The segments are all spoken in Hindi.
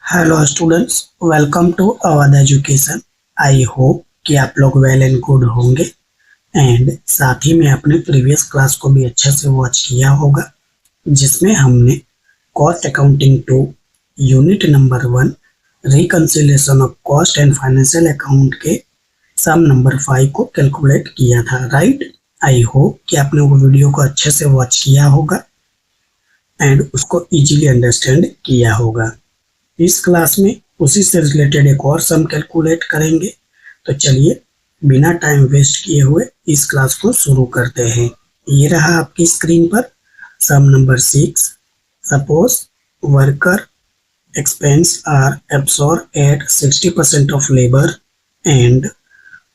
Hello students, welcome to Awadh Education. I hope कि आप लोग वेल एंड गुड होंगे एंड साथ ही में अपने प्रीवियस क्लास को भी अच्छे से वॉच किया होगा, जिसमें हमने cost accounting 2 unit number 1 reconciliation of cost and financial account के सम नंबर 5 को कैलकुलेट किया था, राइट। आई होप कि आपने वो वीडियो को अच्छे से वॉच किया होगा एंड उसको इजीली अंडरस्टैंड किया होगा। इस क्लास में उसी से रिलेटेड एक और सम कैलकुलेट करेंगे। तो चलिए बिना टाइम वेस्ट किए हुए इस क्लास को शुरू करते हैं। ये रहा आपकी स्क्रीन पर sum number 6। Suppose worker expense are absorbed at 60% of labor and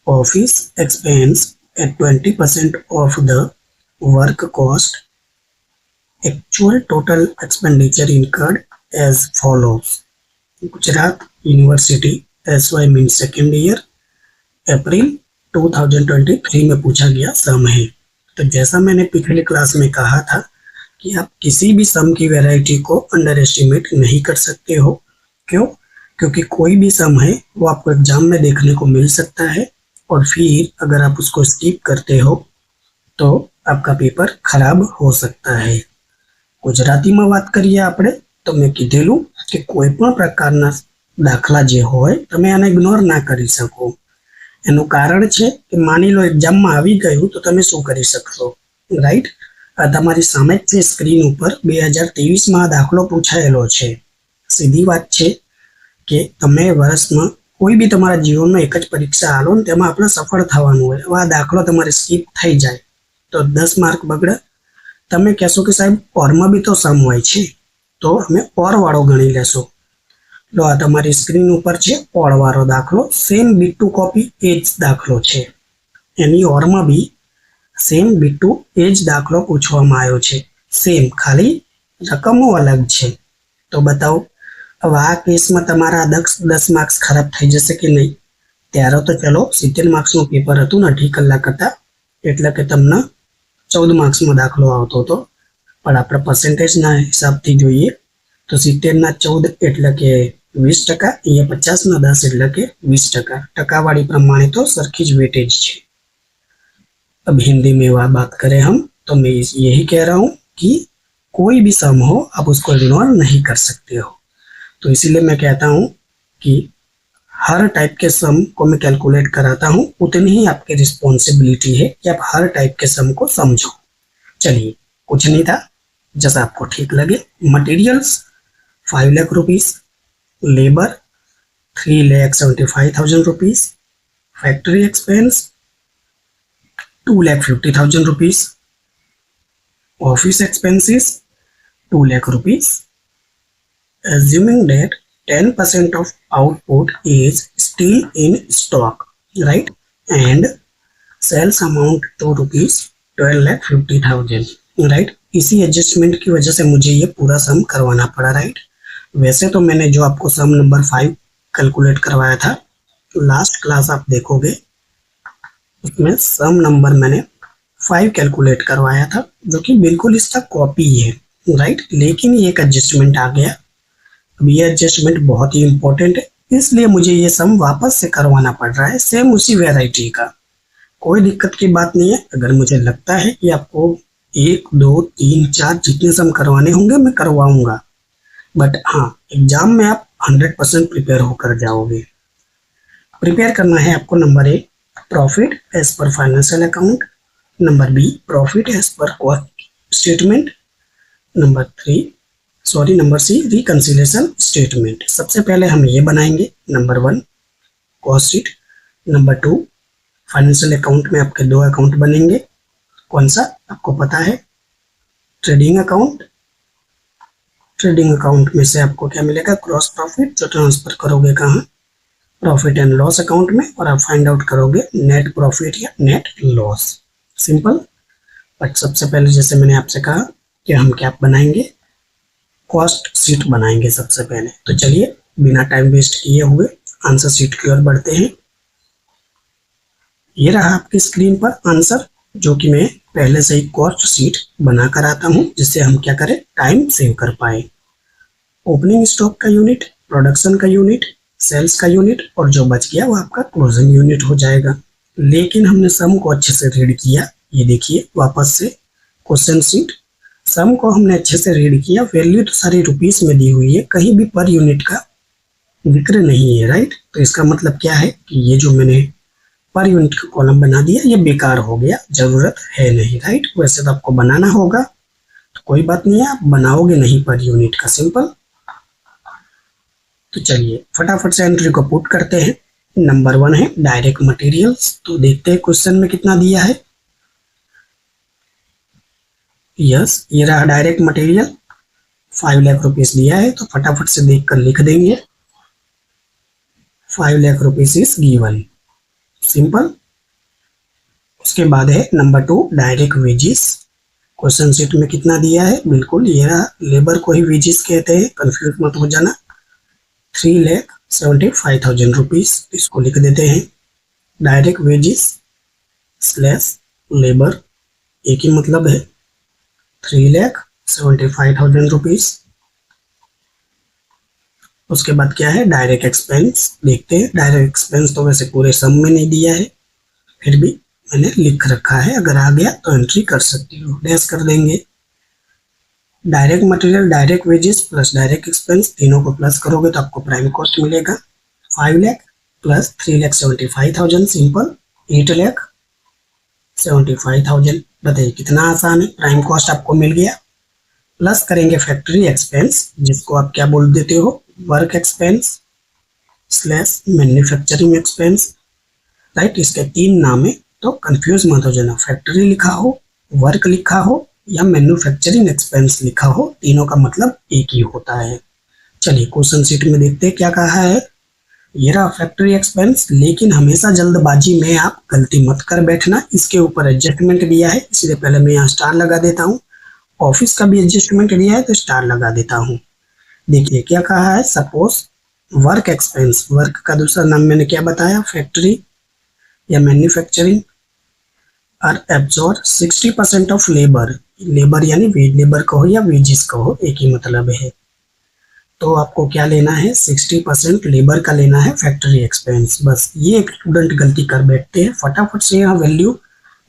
office expense at 20% of the work cost. Actual total expenditure incurred as follows. Gujarat university SY mean second year, April 2023 में पूछा गया सम है। तो जैसा मैंने पिछली क्लास में कहा था कि आप किसी भी सम की वैरायटी को अंडर एस्टिमेट नहीं कर सकते हो। क्यों? क्योंकि कोई भी सम है वो आपको एग्जाम में देखने को मिल सकता है और फिर अगर आप उसको स्किप करते हो तो आपका पेपर खराब हो सकता है। ગુજરાતીમાં વાત કરીએ આપણે તો મેં કીધેલું કે કોઈ પણ પ્રકારના દાખલા જે હોય તમે આને ઇગ્નોર ના કરી શકો। એનું કારણ છે કે માની લો એક્ઝામમાં આવી ગયું તો તમે શું કરી શકશો, રાઈટ। તમારી સામે જ છે સ્ક્રીન ઉપર 2023માં દાખલો પૂછાયેલો છે। સીધી વાત છે કે તમે વર્ષમાં કોઈ બી તમારા જીવનમાં એક જ પરીક્ષા આલો ને તેમાં આપણે સફળ થવાનું હોય। આ દાખલો તમારે સ્કીપ થઈ જાય તો 10 માર્ક બગડે। તમે કહેશો કે સાહેબ ઓરમાં બી તો સમ હોય છે, તો અમે ઓર વાળો ગણી લેશો। લો આ તમારી સ્ક્રીન ઉપર છે ઓર વાળો દાખલો, સેમ બીટ ટુ કોપી એ જ દાખલો છે। એની ઓરમાં બી સેમ બીટ ટુ એ જ દાખલો પૂછવામાં આવ્યો છે, સેમ, ખાલી રકમો અલગ છે। તો બતાવો હવે આ કેસમાં તમારા 10 માર્ક્સ ખરાબ થઈ જશે કે નહીં? ત્યારે તો ચલો 70 માર્ક્સનું પેપર હતું ને 2.5 કલાક હતા એટલે કે તમને 14 માર્ક્સમાં દાખલો આવતો હતો, પણ આપણે પર્સન્ટેજના હિસાબથી જોઈએ તો 70ના 14 એટલે કે 20%, અહીંયા 50ના 10 એટલે કે 20%। टकावारी प्रमाणे तो सरखी ज वेटेज है। अब हिंदी में बात करें हम तो मैं यही कह रहा हूँ कि कोई भी सम हो आप उसको इग्नोर नहीं कर सकते हो। तो इसीलिए मैं कहता हूँ कि हर टाइप के सम को मैं कैलकुलेट कराता हूँ, उतनी ही आपकी रिस्पॉन्सिबिलिटी है कि आप हर टाइप के सम को समझो। चलिए कुछ नहीं था, जैसा आपको ठीक लगे। Materials 5 lakh rupees, labour 3,75,000 rupees, factory expense 2,50,000 rupees, office expenses 2 lakh rupees. Assuming that 10% of output is still in stock, right? And sales amount to rupees 12,50,000, right? इसी एडजस्टमेंट की वजह से मुझे ये पूरा सम करवाना पड़ा, राइट। वैसे तो मैंने जो आपको सम नंबर 5 कैलकुलेट करवाया था, लास्ट क्लास आप देखोगे उसमें सम नंबर मैंने 5 कैलकुलेट करवाया था जो कि बिल्कुल इसका कॉपी है, राइट। लेकिन ये एक एडजस्टमेंट आ गया। अब ये एडजस्टमेंट बहुत ही इंपॉर्टेंट है, इसलिए मुझे ये सम वापस से करवाना पड़ रहा है, सेम उसी वैरायटी का। कोई दिक्कत की बात नहीं है। अगर मुझे लगता है कि आपको 1, 2, 3, 4 जितने सम करवाने होंगे मैं करवाऊंगा, बट हाँ एग्जाम में आप 100% प्रिपेयर होकर जाओगे। प्रिपेयर करना है आपको number 1 profit as per financial account, number B profit as per cost statement, number C reconciliation statement. सबसे पहले हम ये बनाएंगे number 1 cost sheet, number 2 financial account में आपके 2 अकाउंट बनेंगे। कौन सा आपको पता है? Trading account. ट्रेडिंग अकाउंट में से आपको क्या मिलेगा? क्रॉस प्रॉफिट, जो ट्रांसफर करोगे कहाँ? प्रॉफिट एंड लॉस अकाउंट में, और आप फाइंड आउट करोगे नेट प्रॉफिट या नेट लॉस। सिंपल। बट सबसे पहले जैसे मैंने आपसे कहा कि हम क्या बनाएंगे, कॉस्ट शीट बनाएंगे सबसे पहले। तो चलिए बिना टाइम वेस्ट किए हुए आंसर शीट की ओर बढ़ते हैं। ये रहा आपकी स्क्रीन पर आंसर, जो कि मैं पहले से ही कॉस्ट शीट बना कर आता हूँ, जिससे हम क्या करें, टाइम सेव कर पाए। ओपनिंग स्टॉक का यूनिट प्रोडक्शन का यूनिट, सेल्स का यूनिट, और जो बच गया वो आपका क्लोजिंग यूनिट हो जाएगा। लेकिन हमने सम को अच्छे से रीड किया। ये देखिए वापस से क्वेश्चन शीट, सम को हमने अच्छे से रीड किया। वैल्यू तो सारी रुपीस में दी हुई है, कहीं भी पर यूनिट का जिक्र नहीं है, राइट। तो इसका मतलब क्या है कि ये जो मैंने पर यूनिट का कॉलम बना दिया ये बेकार हो गया, जरूरत है नहीं, राइट। वैसे तो आपको बनाना होगा, तो कोई बात नहीं है, आप बनाओगे नहीं पर यूनिट का, सिंपल। तो चलिए फटाफट से एंट्री को पुट करते हैं। नंबर 1 है डायरेक्ट मटेरियल्स। तो देखते हैं क्वेश्चन में कितना दिया है। यस, ये रहा डायरेक्ट मटेरियल, 5 लाख रुपीस दिया है। तो फटाफट से देखकर लिख देंगे 5 lakh rupees is given, simple. उसके बाद है number 2 direct wages. Question sheet में कितना दिया है, बिल्कुल ये रहा, लेबर को ही वेजेस कहते हैं, कंफ्यूज मत हो जाना। 3,75,000 रुपीज, इसको लिख देते हैं डायरेक्ट वेजेस स्लैश लेबर, एक ही मतलब है, 3,75,000 रुपीज। उसके बाद क्या है डायरेक्ट एक्सपेंस। देखते हैं, डायरेक्ट एक्सपेंस तो वैसे पूरे सम में नहीं दिया है, फिर भी मैंने लिख रखा है, अगर आ गया तो एंट्री कर सकती हो, डैश कर देंगे। Direct material, direct wages plus direct expense, तीनों को प्लस करोगे तो आपको प्राइम कॉस्ट मिलेगा 5 लाख प्लस 3,75,000, सिंपल 8,75,000। बताइए कितना आसान है, प्राइम कॉस्ट आपको मिल गया। प्लस करेंगे फैक्ट्री एक्सपेंस, जिसको आप क्या बोल देते हो, work expense slash manufacturing expense, right. इसके 3 नाम है, तो कंफ्यूज मत हो जाना, फैक्ट्री लिखा हो, वर्क लिखा हो या मैन्युफैक्चरिंग एक्सपेंस लिखा हो, तीनों का मतलब एक ही होता है। चलिए क्वेश्चन शीट में देखते हैं क्या कहा है। ये रहा फैक्ट्री एक्सपेंस, लेकिन हमेशा जल्दबाजी में आप गलती मत कर बैठना, इसके ऊपर एडजस्टमेंट दिया है, इसलिए पहले मैं यहाँ स्टार लगा देता हूँ। ऑफिस का भी एडजस्टमेंट दिया है तो स्टार लगा देता हूँ। देखिए क्या कहा है, सपोज वर्क एक्सपेंस, वर्क का दूसरा नाम मैंने क्या बताया, फैक्ट्री या manufacturing, are absorb 60% of labour, labour यानी वेज लेबर कहो या वेजेस कहो, एक ही मतलब है। तो आपको क्या लेना है, 60% लेबर का लेना है फैक्ट्री एक्सपेंस। बस ये एक स्टूडेंट गलती कर बैठते हैं फटाफट से यहाँ वैल्यू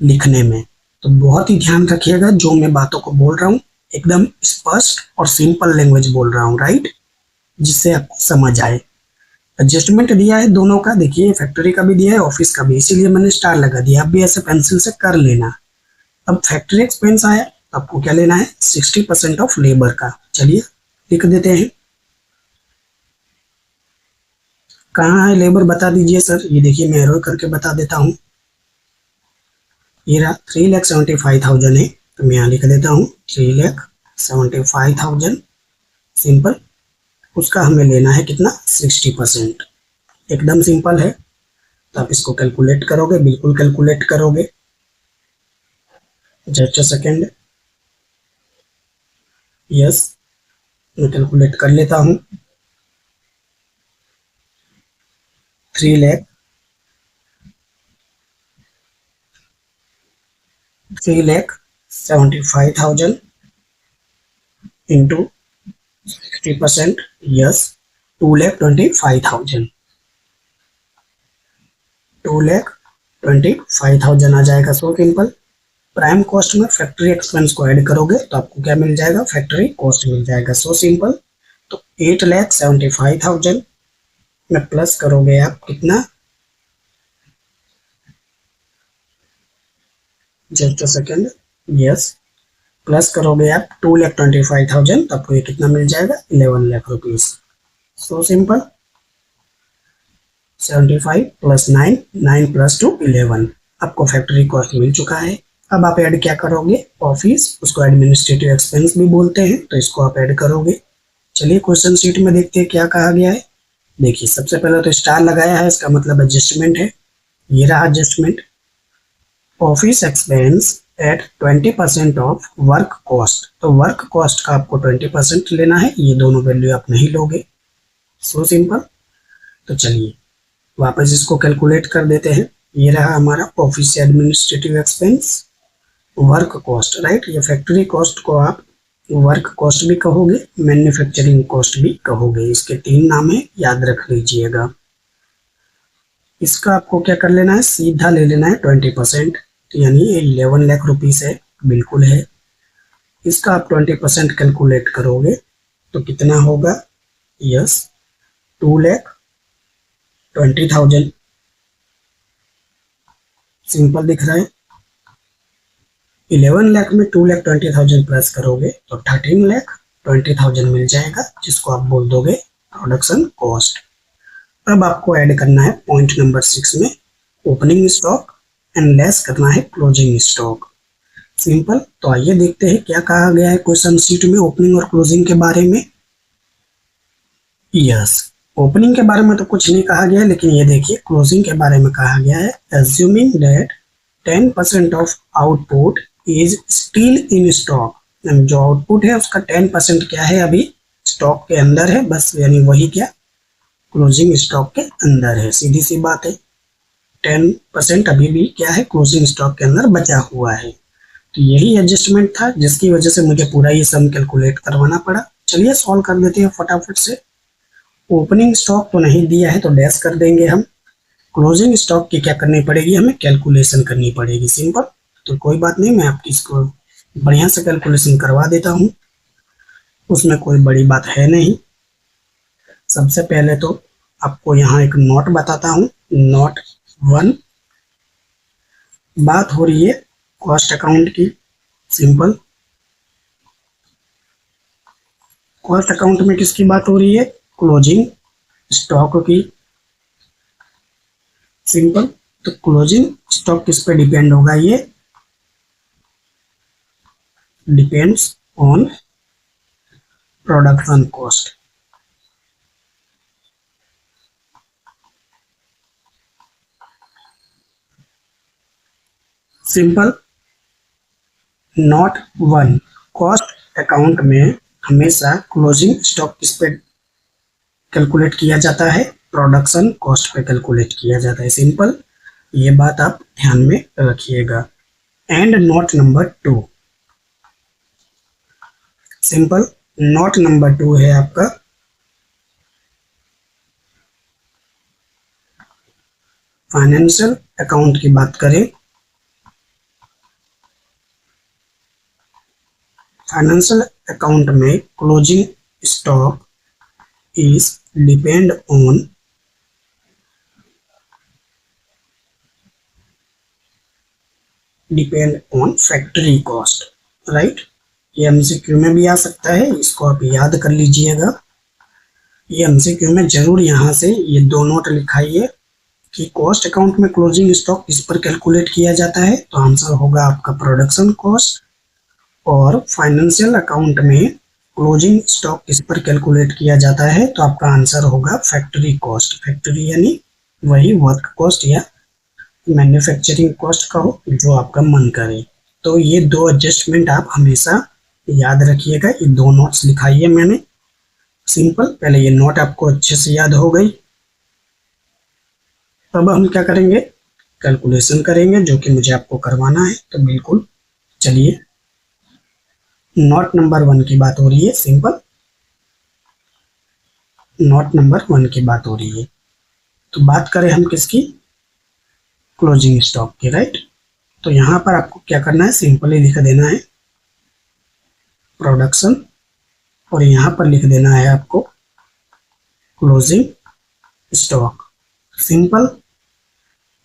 लिखने में। तो बहुत ही ध्यान रखिएगा, जो मैं बातों को बोल रहा हूँ एकदम स्पष्ट और सिंपल लैंग्वेज बोल रहा हूँ, राइट, जिससे आपको समझ आए। एडजस्टमेंट दिया है दोनों का, देखिए फैक्ट्री का भी दिया है ऑफिस का भी, इसीलिए मैंने स्टार लगा दिया। आप भी ऐसे पेंसिल से कर लेना। अब फैक्ट्री एक्सपेंस आया, आपको क्या लेना है, 60% ऑफ लेबर का। चलिए लिख देते हैं, कहाँ है लेबर बता दीजिए सर। ये देखिए मैं एरो करके बता देता हूँ, ये रहा 3,75,000 है, तो मैं यहाँ लिख देता हूँ 3,75,000, सिंपल। उसका हमें लेना है कितना, 60%, एकदम सिंपल है। तो आप इसको कैलकुलेट करोगे, बिल्कुल कैलकुलेट करोगे, जस्ट अ सेकेंड। यस, मैं कैलकुलेट कर लेता हूँ। 3,75,000 इंटू 60%, यस 2,25,000, 2,25,000 आ जाएगा। So simple. प्राइम कॉस्ट में फैक्ट्री एक्सपेंस को ऐड करोगे तो आपको क्या मिल जाएगा, फैक्ट्री कॉस्ट मिल जाएगा। So simple. तो 8,75,000 में प्लस करोगे आप कितना, just a second, yes, plus करोगे आप 2,25,000 तो आपको ये कितना मिल जाएगा, 11 lakh rupees. So simple. 75 plus 9, 9 plus 2 11, आपको फैक्ट्री कॉस्ट मिल चुका है। अब आप ऐड क्या करोगे, ऑफिस, उसको एडमिनिस्ट्रेटिव एक्सपेंस भी बोलते हैं, तो इसको आप ऐड करोगे। चलिए क्वेश्चन शीट में देखते हैं क्या कहा गया है। देखिए सबसे पहले तो स्टार लगाया है, इसका मतलब एडजस्टमेंट है। ये रहा adjustment, office expense eight 20% of work cost. तो वर्क कॉस्ट का आपको 20% लेना है, ये दोनों वैल्यू आप नहीं लोगे। So simple. तो चलिए वापस इसको कैलकुलेट कर देते हैं। ये रहा हमारा office administrative expense, work cost, right. ये फैक्ट्री कॉस्ट को आप वर्क कॉस्ट भी कहोगे, मैन्युफैक्चरिंग कॉस्ट भी कहोगे। इसके 3 नाम है, याद रख लीजिएगा। इसका आपको क्या कर लेना है, सीधा ले लेना है 20%, यानी 11 लाख रुपीस है, बिल्कुल है। इसका आप 20% कैलकुलेट करोगे तो कितना होगा, यस 2,20,000। सिंपल दिख रहा है। 11 लाख में 2,20,000 प्लस करोगे तो 13,20,000 मिल जाएगा, जिसको आप बोल दोगे प्रोडक्शन कॉस्ट। अब आपको ऐड करना है पॉइंट नंबर 6 में ओपनिंग स्टॉक एंड लेस करना है क्लोजिंग स्टॉक। सिंपल। तो आइए देखते हैं क्या कहा गया है क्वेश्चन शीट में ओपनिंग और क्लोजिंग के बारे में। यस, ओपनिंग के बारे में तो कुछ नहीं कहा गया है, लेकिन ये देखिए क्लोजिंग के बारे में कहा गया है। Assuming that 10% of output is still in stock. जो आउटपुट है उसका 10% क्या है, अभी स्टॉक के अंदर है, बस यानी वही क्या क्लोजिंग स्टॉक के अंदर है। सीधी सी बात है, 10% अभी भी क्या है क्लोजिंग स्टॉक के अंदर बचा हुआ है। तो यही एडजस्टमेंट था जिसकी वजह से मुझे पूरा ये सम कैलकुलेट करवाना पड़ा। चलिए सॉल्व कर देते हैं फटाफट से। ओपनिंग स्टॉक तो नहीं दिया है तो डैश कर देंगे हम। क्लोजिंग स्टॉक की क्या करनी पड़ेगी, हमें कैलकुलेशन करनी पड़ेगी। सिंपल। तो कोई बात नहीं, मैं आपकी इसको बढ़िया से कैलकुलेशन करवा देता हूँ, उसमें कोई बड़ी बात है नहीं। सबसे पहले तो आपको यहाँ एक नोट बताता हूँ, नोट 1। बात हो रही है कॉस्ट अकाउंट की। सिंपल। कॉस्ट अकाउंट में किसकी बात हो रही है, क्लोजिंग स्टॉक की। सिंपल। तो क्लोजिंग स्टॉक किस पे डिपेंड होगा, ये depends on production cost. Simple. Note 1, cost account में हमेशा क्लोजिंग स्टॉक किस पे कैलकुलेट किया जाता है, प्रोडक्शन कॉस्ट पे कैलकुलेट किया जाता है। सिंपल। ये बात आप ध्यान में रखिएगा। And note number 2। Simple. Note number 2 है आपका फाइनेंशियल अकाउंट की बात करें, फाइनेंशियल अकाउंट में closing stock is depend on factory cost. Right. ये एमसीक्यू में भी आ सकता है, इसको आप याद कर लीजिएगा। ये एमसीक्यू में जरूर यहाँ से ये 2 नोट लिखाइए कि कॉस्ट अकाउंट में क्लोजिंग स्टॉक किस पर कैलकुलेट किया जाता है, तो आंसर होगा आपका प्रोडक्शन कॉस्ट। और फाइनेंशियल अकाउंट में क्लोजिंग स्टॉक किस पर कैलकुलेट किया जाता है, तो आपका आंसर होगा फैक्ट्री कॉस्ट। फैक्ट्री यानी वही वर्क कॉस्ट या मैन्युफैक्चरिंग कॉस्ट का हो, जो आपका मन करे। तो ये 2 एडजस्टमेंट आप हमेशा याद रखिएगा। ये 2 नोट्स लिखाइए मैंने। सिंपल। पहले ये नोट आपको अच्छे से याद हो गई। अब हम क्या करेंगे, कैलकुलेशन करेंगे, जो कि मुझे आपको करवाना है। तो बिल्कुल चलिए, नोट नंबर 1 की बात हो रही है। सिंपल। नोट नंबर 1 की बात हो रही है, तो बात करें हम किसकी, क्लोजिंग स्टॉक की। राइट। तो यहाँ पर आपको क्या करना है, सिंपली लिख देना है प्रोडक्शन, और यहाँ पर लिख देना है आपको closing stock. Simple.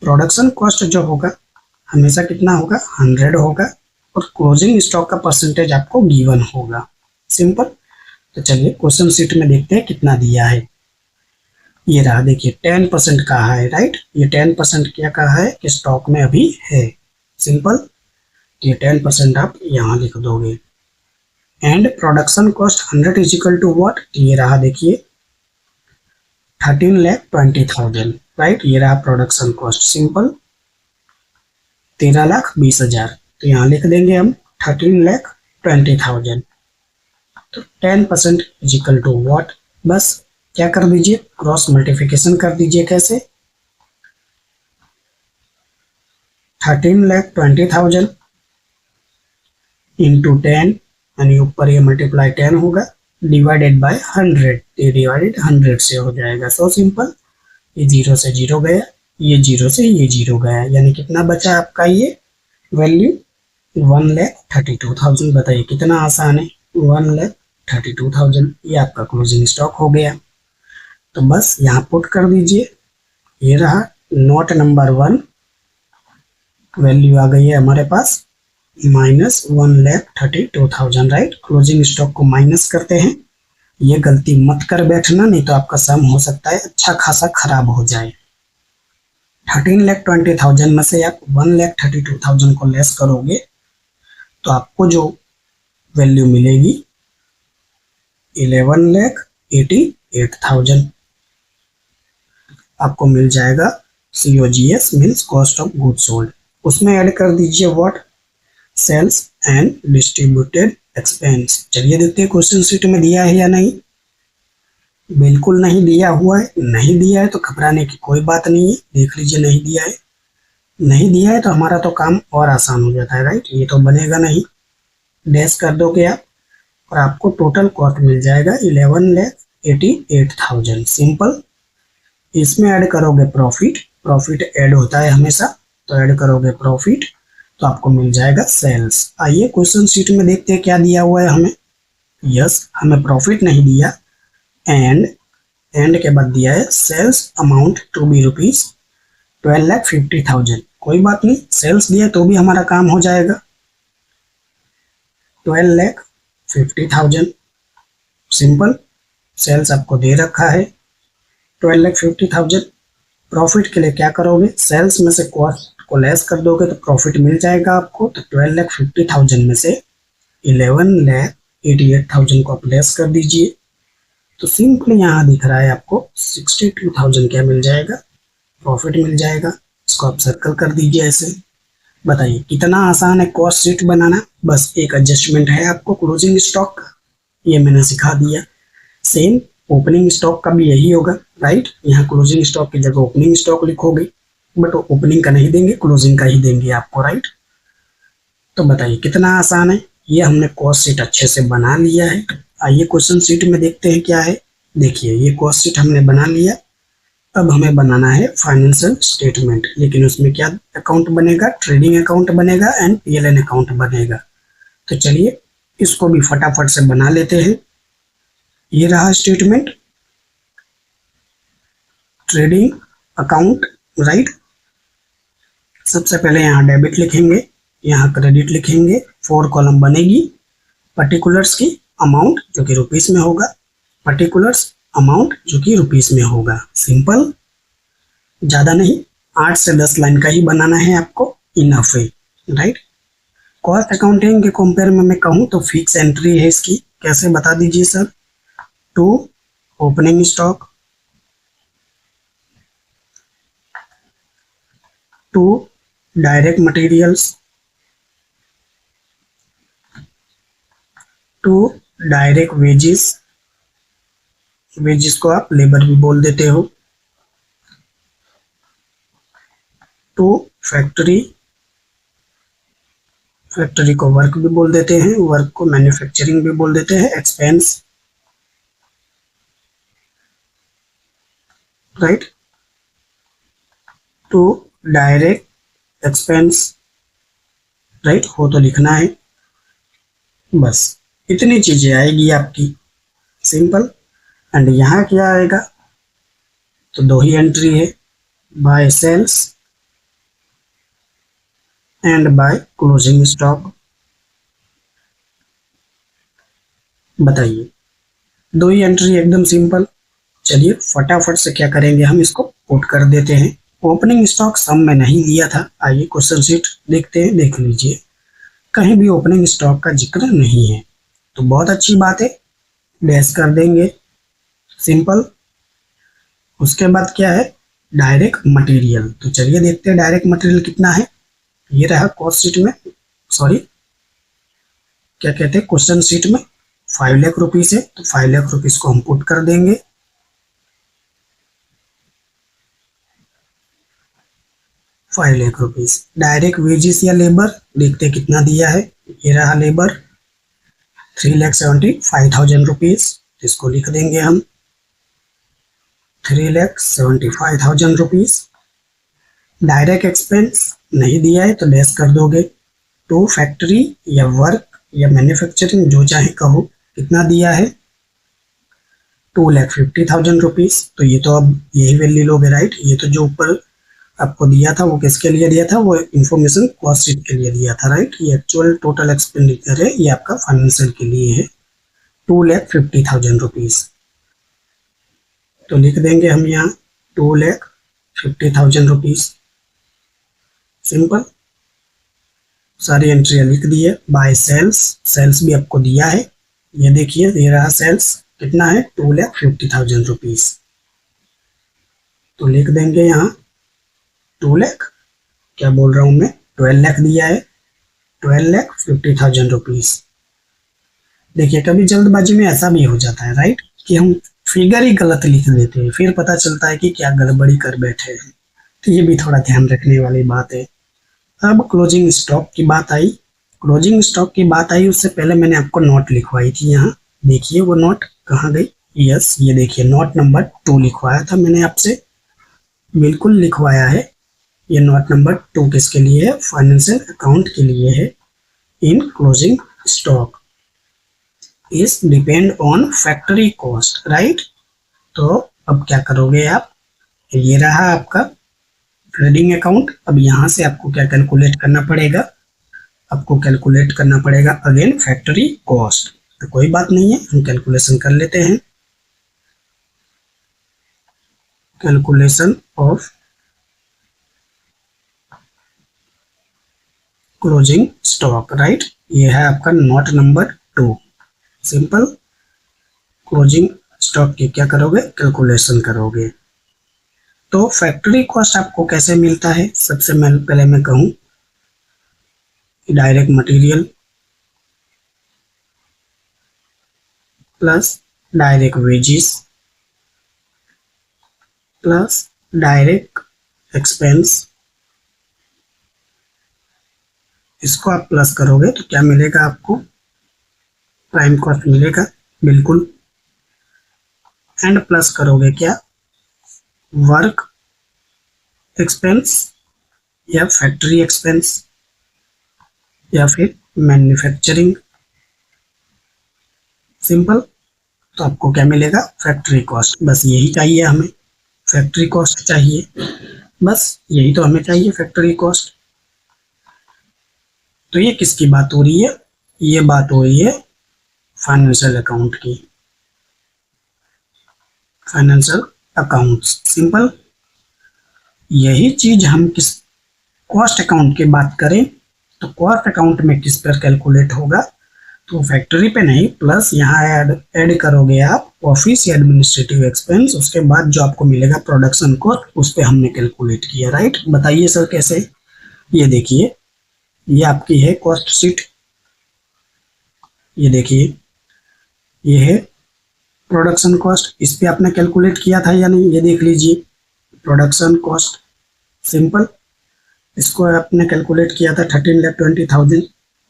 Production cost जो होगा हमेशा कितना होगा, 100 होगा, और क्लोजिंग स्टॉक का परसेंटेज आपको गिवन होगा। सिंपल। तो चलिए क्वेश्चन शीट में देखते हैं कितना दिया है। ये रहा, देखिए 10% कहा है। राइट। ये 10% क्या कहा है कि स्टॉक में अभी है। सिंपल। तो ये 10% आप यहाँ लिख दोगे। And production cost 100 is equal to what, ये रहा देखिए 13,20,000। राइट। ये रहा प्रोडक्शन कॉस्ट। सिंपल। 13,20,000। तो यहाँ लिख देंगे हम 13,20,000। तो 10% इज इक्वल टू व्हाट, बस क्या कर दीजिए, क्रॉस मल्टीप्लिकेशन कर दीजिए। कैसे, 13,20,000 इंटू 10, यानी ऊपर ये मल्टीप्लाई 10 होगा डिवाइडेड बाय 100, ये डिवाइडेड 100 से हो जाएगा। सो सिंपल, ये 0 से 0 गया, ये 0 से ये 0 गया, यानी कितना बचा आपका ये वैल्यू 1,32,000। बताइए कितना आसान है, 1,32,000 ये आपका क्लोजिंग स्टॉक हो गया। तो बस यहाँ पुट कर दीजिए, ये रहा नोट नंबर 1, वैल्यू आ गई है हमारे पास -1,32,000, राइट। क्लोजिंग स्टॉक को माइनस करते हैं, ये गलती मत कर बैठना, नहीं तो आपका सम हो सकता है अच्छा खासा खराब हो जाए। 13,20,000 में से आप 1,32,000 को लेस करोगे तो आपको जो वैल्यू मिलेगी 11,88,000 आपको मिल जाएगा। COGS means cost of good sold, उसमें ऐड कर दीजिए what, sales and distributed expense. चलिए देखते हैं क्वेश्चन शीट में दिया है या नहीं। बिल्कुल नहीं दिया हुआ है, नहीं दिया है तो घबराने की कोई बात नहीं है, देख लीजिए नहीं दिया है। नहीं दिया है तो हमारा तो काम और आसान हो जाता है, राइट। ये तो बनेगा नहीं, डैश कर दोगे आप और आपको टोटल कॉस्ट मिल जाएगा 11,88,000। सिंपल, इसमें ऐड करोगे प्रॉफिट, प्रॉफिट ऐड होता है हमेशा, तो ऐड करोगे प्रॉफिट तो आपको मिल जाएगा सेल्स। आइए क्वेश्चन शीट में देखते हैं क्या दिया हुआ है हमें। यस, हमें प्रॉफिट नहीं दिया, एंड के बाद दिया है सेल्स अमाउंट टू बी ₹12,50,000। कोई बात नहीं, सेल्स दिया तो भी हमारा काम हो जाएगा। 12,50,000 सिंपल, सेल्स आपको दे रखा है 12,50,000। प्रॉफिट के लिए क्या करोगे, सेल्स में से कॉस्ट को लेस कर दोगे तो प्रॉफिट मिल जाएगा आपको। तो 12,50,000 में से 11,88,000 को आप लेस कर दीजिए, तो सिंपल यहाँ दिख रहा है आपको 62,000 क्या मिल जाएगा, प्रॉफिट मिल जाएगा। इसको आप सर्कल कर दीजिए ऐसे। बताइए कितना आसान है कॉस्ट शीट बनाना, बस एक एडजस्टमेंट है आपको क्लोजिंग स्टॉक का, ये मैंने सिखा दिया। सेम ओपनिंग स्टॉक का भी यही होगा, राइट। यहाँ क्लोजिंग स्टॉक की जगह ओपनिंग स्टॉक लिखोगे, बट ओपनिंग का नहीं देंगे, क्लोजिंग का ही देंगे आपको, राइट। तो बताइए कितना आसान है, ये हमने कॉस्ट शीट अच्छे से बना लिया है। आइए क्वेश्चन शीट में देखते हैं क्या है। देखिए ये कॉस्ट शीट हमने बना लिया, अब हमें बनाना है फाइनेंशियल स्टेटमेंट, लेकिन उसमें क्या अकाउंट बनेगा, ट्रेडिंग अकाउंट बनेगा एंड PLN अकाउंट बनेगा। तो चलिए इसको भी फटाफट से बना लेते हैं। ये रहा स्टेटमेंट, ट्रेडिंग अकाउंट, राइट। सबसे पहले यहाँ डेबिट लिखेंगे, यहाँ क्रेडिट लिखेंगे, 4 कॉलम बनेगी। पर्टिकुलर्स की अमाउंट जो कि रुपीस में होगा, पर्टिकुलर्स अमाउंट जो कि रुपीस में होगा। सिंपल, ज़्यादा नहीं, 8 से 10 लाइन का ही बनाना है आपको, इनफ है, राइट। कॉस्ट अकाउंटिंग के कंपेयर में मैं कहूँ तो फिक्स एंट्री है इसकी, कैसे बता दीजिए sir. To opening stock, to direct materials, to direct wages, wages को आप लेबर भी बोल देते हो, टू फैक्ट्री, फैक्ट्री को वर्क भी बोल देते हैं, वर्क को मैन्युफैक्चरिंग भी बोल देते हैं, expense, right. To direct expense, right, हो तो लिखना है। बस इतनी चीजें आएगी आपकी, सिंपल। एंड यहाँ क्या आएगा, तो 2 ही एंट्री है, by sales and by closing stock. बताइए 2 ही एंट्री, एकदम सिंपल। चलिए फटाफट से क्या करेंगे, हम इसको पुट कर देते हैं। ओपनिंग स्टॉक सम में नहीं दिया था, आइए क्वेश्चन शीट देखते हैं, देख लीजिए कहीं भी ओपनिंग स्टॉक का जिक्र नहीं है, तो बहुत अच्छी बात है, डैश कर देंगे, सिंपल। उसके बाद क्या है, डायरेक्ट मटेरियल। तो चलिए देखते हैं डायरेक्ट मटेरियल कितना है। ये रहा कॉस्ट शीट में, सॉरी क्या कहते हैं क्वेश्चन शीट में 5 लाख रुपीस है, तो 5 लाख रुपीस को हम पुट कर देंगे। 5 लाख रुपीस। डायरेक्ट वेजेस या लेबर देखते हैं कितना दिया है, ये रहा लेबर, 3,75,000 रुपीज, इसको लिख देंगे हम 3,75,000 रुपीज। डायरेक्ट एक्सपेंस नहीं दिया है तो लेस कर दोगे। टू फैक्ट्री या वर्क या मैन्युफैक्चरिंग जो चाहे कहो, कितना दिया है 2,50,000 रुपीज। तो ये तो अब यही वैल्यू लोगे, राइट। ये तो जो ऊपर आपको दिया था वो किसके लिए दिया था, वो इंफॉर्मेशन कॉस्ट शीट के लिए दिया था, राइट। ये एक्चुअल टोटल एक्सपेंडिचर है, ये आपका फाइनेंशियल के लिए है 2,50,000 रुपीज। तो लिख देंगे हम यहाँ 2,50,000 रुपीज, सिंपल। सारी एंट्रियां लिख दी है। बाय सेल्स, सेल्स भी आपको दिया है, ये देखिए दे रहा सेल्स कितना है 2,50,000 रुपीज। तो लिख देंगे यहाँ 2 लाख, क्या बोल रहा हूँ मैं, 12 लाख दिया है, 12,50,000 रुपीज। देखिए कभी जल्दबाजी में ऐसा भी हो जाता है, राइट, कि हम फिगर ही गलत लिख देते हैं, फिर पता चलता है कि क्या गड़बड़ी कर बैठे हैं। तो ये भी थोड़ा ध्यान रखने वाली बात है। अब क्लोजिंग स्टॉक की बात आई। क्लोजिंग स्टॉक की बात आई उससे पहले मैंने आपको नोट लिखवाई थी, यहाँ देखिए वो नोट कहाँ गई। यस, ये देखिए नोट नंबर 2 लिखवाया था मैंने आपसे, बिल्कुल लिखवाया है। ये नोट नंबर 2 किसके लिए है, फाइनेंशियल अकाउंट के लिए है। इन closing stock is depend on factory cost, right. तो अब क्या करोगे आप, ये रहा आपका ट्रेडिंग अकाउंट। अब यहाँ से आपको क्या कैलकुलेट करना पड़ेगा, आपको कैलकुलेट करना पड़ेगा अगेन फैक्ट्री कॉस्ट। तो कोई बात नहीं है, हम कैलकुलेशन कर लेते हैं। Calculation of closing stock, right. ये है आपका note number 2, simple. Closing stock की क्या करोगे, कैलकुलेशन करोगे। तो फैक्ट्री कॉस्ट आपको कैसे मिलता है, सबसे पहले मैं कहूँ direct material plus direct wages plus direct expense, इसको आप प्लस करोगे तो क्या मिलेगा आपको, प्राइम कॉस्ट मिलेगा, बिल्कुल। एंड प्लस करोगे क्या, वर्क एक्सपेंस या फैक्ट्री एक्सपेंस या फिर मैन्युफैक्चरिंग, सिंपल। तो आपको क्या मिलेगा, फैक्ट्री कॉस्ट। बस यही चाहिए हमें, फैक्ट्री कॉस्ट चाहिए, बस यही तो हमें चाहिए, फैक्ट्री कॉस्ट। तो ये किसकी बात हो रही है, ये बात हो रही है फाइनेंशियल अकाउंट की, फाइनेंशियल अकाउंट्स, सिंपल। यही चीज हम किस कॉस्ट अकाउंट की बात करें तो कॉस्ट अकाउंट में किस पर कैलकुलेट होगा, तो फैक्ट्री पे नहीं, प्लस यहाँ ऐड करोगे आप ऑफिस या एडमिनिस्ट्रेटिव एक्सपेंस, उसके बाद जो आपको मिलेगा प्रोडक्शन कॉस्ट, उस पर हमने कैलकुलेट किया, राइट। बताइए सर कैसे। ये देखिए ये आपकी है कॉस्ट शीट, ये देखिए ये है प्रोडक्शन कॉस्ट, इस पे आपने कैलकुलेट किया था या नहीं, ये देख लीजिए प्रोडक्शन कॉस्ट, सिंपल। इसको आपने कैलकुलेट किया था 13,20,000।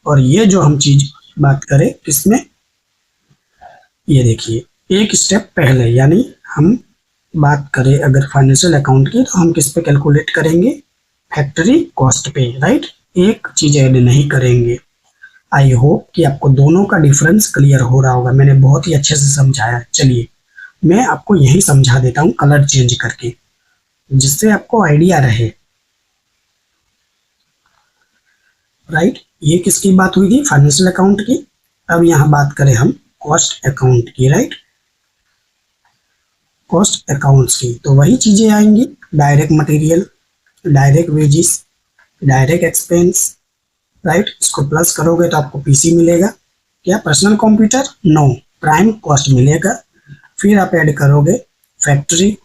और ये जो हम चीज बात करें किसमें, ये देखिए एक स्टेप पहले, यानी हम बात करें अगर फाइनेंशियल अकाउंट की तो हम किस पे कैलकुलेट करेंगे, फैक्ट्री कॉस्ट पे, राइट। एक चीज ऐड नहीं करेंगे। आई होप कि आपको दोनों का डिफरेंस क्लियर हो रहा होगा, मैंने बहुत ही अच्छे से समझाया। चलिए मैं आपको यही समझा देता हूँ कलर चेंज करके, जिससे आपको आइडिया रहे, राइट। ये किसकी बात हुई थी, फाइनेंशियल अकाउंट की। अब यहाँ बात करें हम कॉस्ट अकाउंट की, राइट, कॉस्ट अकाउंट्स की। तो वही चीजें आएंगी, direct material, direct wages, direct expense, right. इसको प्लस करोगे तो आपको पीसी मिलेगा, क्या personal computer, no, prime cost मिलेगा। फिर आप ऐड करोगे फैक्ट्री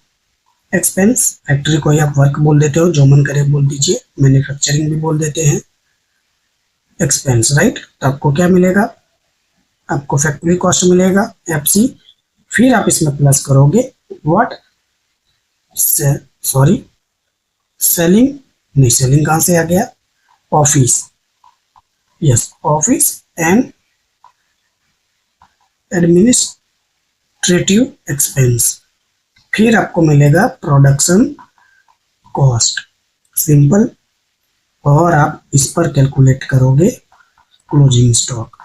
एक्सपेंस, फैक्ट्री को ही आप वर्क बोल देते हो, जो मन करे बोल दीजिए, मैन्युफैक्चरिंग भी बोल देते हैं, एक्सपेंस, राइट। तो आपको क्या मिलेगा, आपको फैक्ट्री कॉस्ट मिलेगा एफसी। फिर आप इसमें प्लस करोगे व्हाट, सॉरी सेलिंग, नहीं सेलिंग कहां से आ गया, office, yes office and administrative expense, फिर आपको मिलेगा प्रोडक्शन कॉस्ट, सिंपल। और आप इस पर कैलकुलेट करोगे क्लोजिंग स्टॉक,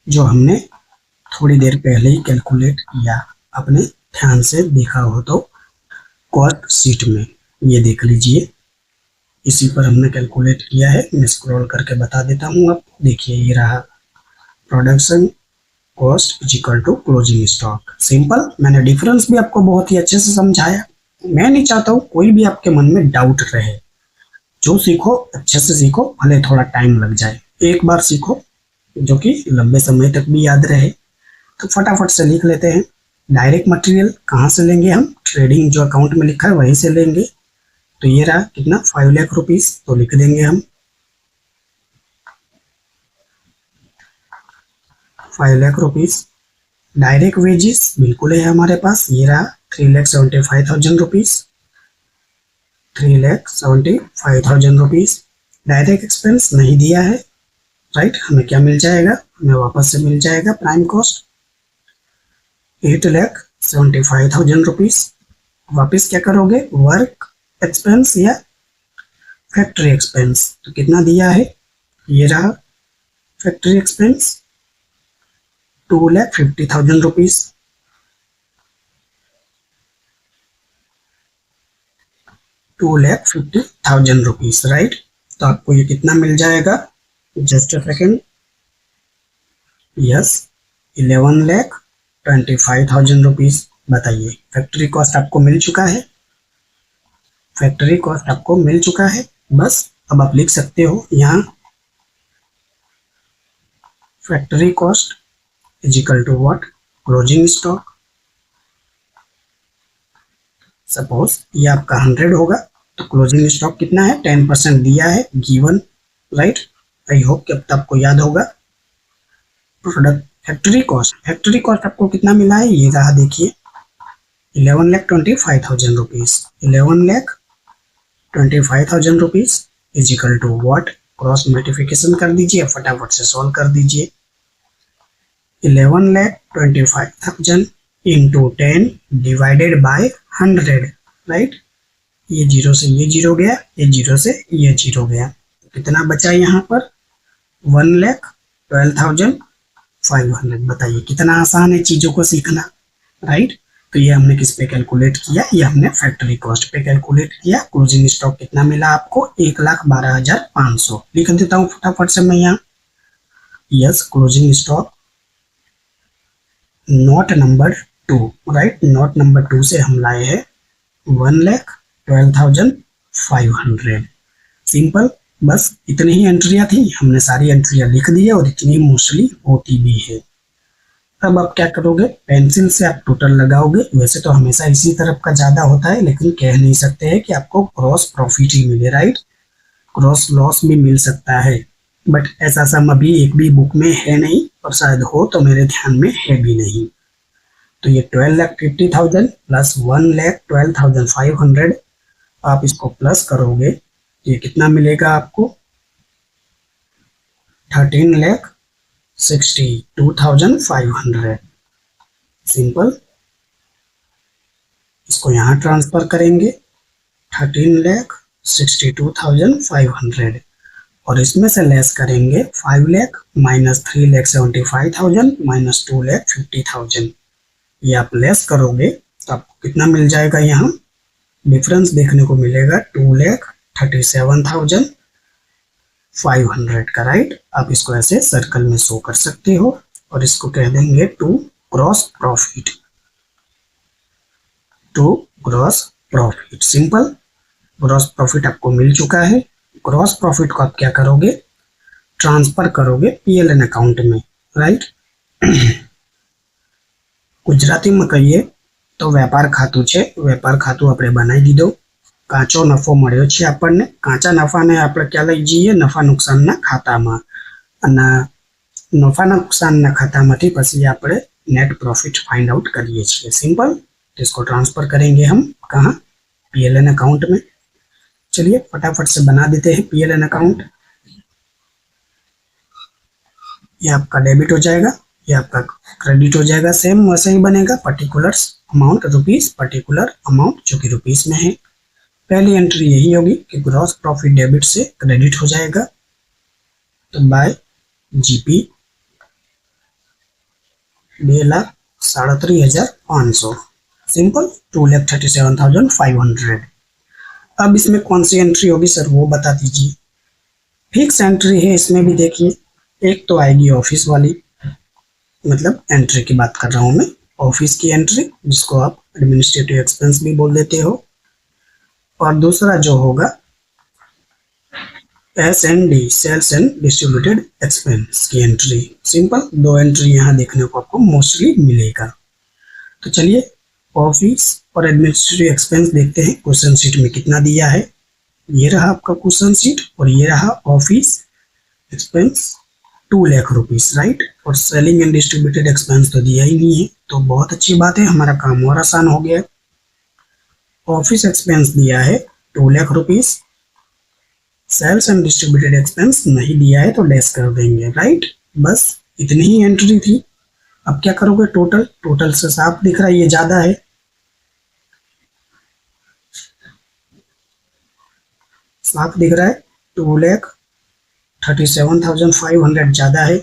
जो हमने थोड़ी देर पहले ही कैलकुलेट किया, आपने ध्यान से देखा हो तो कॉस्ट शीट में, ये देख लीजिए, इसी पर हमने कैलकुलेट किया है। मैं स्क्रॉल करके बता देता हूँ आपको, देखिए ये रहा production cost is equal to closing stock, simple. मैंने डिफरेंस भी आपको बहुत ही अच्छे से समझाया। मैं नहीं चाहता हूँ कोई भी आपके मन में डाउट रहे, जो सीखो अच्छे से सीखो, भले थोड़ा टाइम लग जाए, एक बार सीखो जो कि लंबे समय तक भी याद रहे। तो फटाफट से लिख लेते हैं। डायरेक्ट मटेरियल कहाँ से लेंगे हम, ट्रेडिंग जो अकाउंट में लिखा है वहीं से लेंगे। तो ये रहा कितना, 5 लाख रुपीस, तो लिख देंगे हम 5 लाख रुपीस। डायरेक्ट वेजेस बिल्कुल है हमारे पास, ये रहा 3,75,000 रुपीस, 3,75,000 रुपीस। डायरेक्ट एक्सपेंस नहीं दिया है, राइट। हमें क्या मिल जाएगा, हमें वापस से मिल जाएगा प्राइम कॉस्ट 8,75,000 रुपीस। वापस क्या करोगे, वर्क एक्सपेंस या फैक्ट्री एक्सपेंस, तो कितना दिया है, ये रहा factory expense 2,50,000 rupees. 2,50,000 rupees, right. तो आपको ये कितना मिल जाएगा, just a second, yes 11,25,000 rupees. बताइए फैक्ट्री कॉस्ट आपको मिल चुका है, फैक्ट्री कॉस्ट आपको मिल चुका है। बस अब आप लिख सकते हो यहाँ factory cost is equal to what, closing stock. Suppose ये आपका 100 होगा, तो क्लोजिंग स्टॉक कितना है, 10% दिया है गिवन, राइट। आई होप कि अब तक आपको याद होगा। प्रोडक्ट फैक्ट्री कॉस्ट आपको कितना मिला है, ये रहा देखिए 11,25,000 rupees. 11,25,000 rupees is equal to what, cross multiplication कर दीजिए, फटाफट से सॉल्व कर दीजिए। 11,25,000 इंटू 10 डिवाइडेड बाय 100, राइट। ये जीरो से ये जीरो गया, ये जीरो से ये जीरो गया, तो कितना बचा यहाँ पर, 1,12,500। बताइए कितना आसान है चीजों को सीखना, राइट। तो ये हमने किस पे कैलकुलेट किया, ये हमने फैक्ट्री कॉस्ट पे कैलकुलेट किया। क्लोजिंग स्टॉक कितना मिला आपको, 1,12,500। लिख देता हूँ फटाफट से मैं यहाँ, yes closing stock note number 2, right. Note number 2 से हम लाए हैं 1,12,500, सिंपल। बस इतनी ही एंट्रियां थी, हमने सारी एंट्रियां लिख दी है और इतनी मोस्टली होती भी है। अब आप क्या करोगे, पेंसिल से आप टोटल लगाओगे। वैसे तो हमेशा इसी तरफ का ज्यादा होता है, लेकिन कह नहीं सकते हैं कि आपको क्रॉस प्रॉफिट ही मिले, राइट। क्रॉस लॉस भी मिल सकता है, बट ऐसा सम अभी एक भी बुक में है नहीं, और शायद हो तो मेरे ध्यान में है भी नहीं। तो ये 12,50,000 प्लस 1,12,500, आप इसको प्लस करोगे, ये कितना मिलेगा आपको, 13,62,500, सिंपल। इसको यहाँ ट्रांसफर करेंगे 13,62,500, और इसमें से लेस करेंगे 5 लाख माइनस 3,75,000 माइनस 2,50,000। ये आप लेस करोगे तो आपको कितना मिल जाएगा, यहाँ डिफरेंस देखने को मिलेगा 2,37,500 का, राइट। आप इसको ऐसे सर्कल में शो कर सकते हो, और इसको कह देंगे to gross profit, simple. Gross profit आपको मिल चुका है। ग्रॉस प्रॉफिट को आप क्या करोगे, ट्रांसफर करोगे पीएलएन अकाउंट में, राइट। ગુજરાતીમાં કહીએ તો વેપાર ખાતું છે, વેપાર ખાતું આપણે બનાવી દીધું। કાચો નફો મળ્યો છે આપણને, કાચા નફાને આપણે ક્યાં લઈ જઈએ, નફા નુકસાનના ખાતામાં, અને નફા નુકસાનના ખાતામાંથી પછી આપણે नेट प्रॉफिट फाइंड आउट करिए છીએ, सिंपल। तो इसको ट्रांसफर करेंगे हम कहाँ, पीएलएन अकाउंट में। चलिए फटाफट से बना देते हैं पीएलएन अकाउंट। ये आपका डेबिट हो जाएगा, ये आपका क्रेडिट हो जाएगा, सेम वैसे ही बनेगा, particulars amount rupees, particular amount जो कि रुपीस में है। पहली एंट्री यही होगी कि ग्रॉस प्रॉफिट डेबिट से क्रेडिट हो जाएगा, तो बाय जीपी 2,37,500, सिंपल 2,37,500। अब इसमें कौन सी एंट्री होगी सर वो बता दीजिए। फिक्स एंट्री है इसमें भी, देखिए एक तो आएगी ऑफिस वाली, मतलब एंट्री की बात कर रहा हूं मैं, ऑफिस की एंट्री जिसको आप एडमिनिस्ट्रेटिव एक्सपेंस भी बोल देते हो, और दूसरा जो होगा S&D sales and distributed expense की एंट्री। सिंपल दो एंट्री यहाँ देखने को आपको मोस्टली मिलेगा। तो चलिए ऑफिस और एडमिनिस्ट्रेटिव एक्सपेंस देखते हैं क्वेश्चन शीट में कितना दिया है। ये रहा आपका क्वेश्चन शीट और ये रहा office expense 2 lakh rupees, right. और सेलिंग एंड डिस्ट्रीब्यूटेड एक्सपेंस तो दिया ही नहीं है, तो बहुत अच्छी बात है, हमारा काम और आसान हो गया। ऑफिस एक्सपेंस दिया है 2 lakh rupees, sales and distributed expense नहीं दिया है तो लेस कर देंगे, राइट। बस इतनी ही एंट्री थी। अब क्या करोगे, टोटल, टोटल से साफ दिख रहा है ये ज्यादा है, साफ दिख रहा है 2,37,500 ज्यादा है,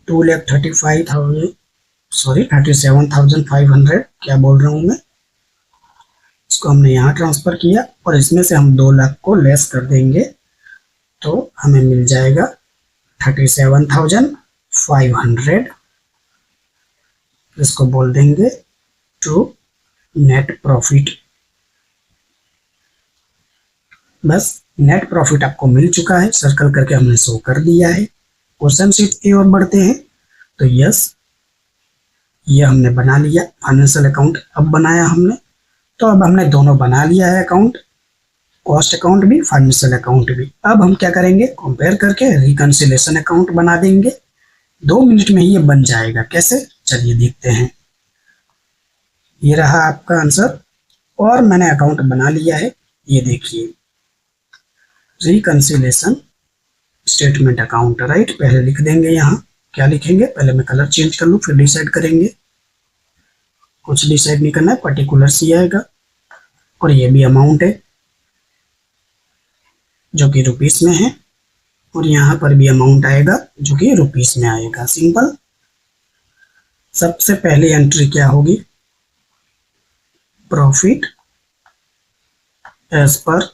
2,35,000 सॉरी 37,500 क्या बोल रहा हूँ मैं, इसको हमने यहाँ ट्रांसफर किया और इसमें से हम 2 लाख को लेस कर देंगे तो हमें मिल जाएगा 37,500। इसको बोल देंगे टू नेट प्रॉफिट। बस नेट प्रॉफिट आपको मिल चुका है, सर्कल करके हमने शो कर दिया है। क्वेश्चन शीट की ओर बढ़ते हैं। तो यस, ये हमने बना लिया, फाइनेंशियल अकाउंट अब बनाया हमने। तो अब हमने दोनों बना लिया है अकाउंट, कॉस्ट अकाउंट भी, फाइनेंशियल अकाउंट भी। अब हम क्या करेंगे, कंपेयर करके रिकंसिलेशन अकाउंट बना देंगे। 2 मिनट में ही ये बन जाएगा। कैसे, चलिए देखते हैं। ये रहा आपका आंसर और मैंने अकाउंट बना लिया है, ये देखिए रिकंसिलेशन स्टेटमेंट अकाउंट, राइट। पहले लिख देंगे यहाँ, क्या लिखेंगे, पहले मैं कलर चेंज कर लूँ फिर डिसाइड करेंगे। कुछ डिसाइड नहीं करना है, पर्टिकुलर सी आएगा और ये भी अमाउंट है जो कि रुपीस में है और यहाँ पर भी अमाउंट आएगा जो कि रुपीस में आएगा। सिंपल। सबसे पहली एंट्री क्या होगी, profit as per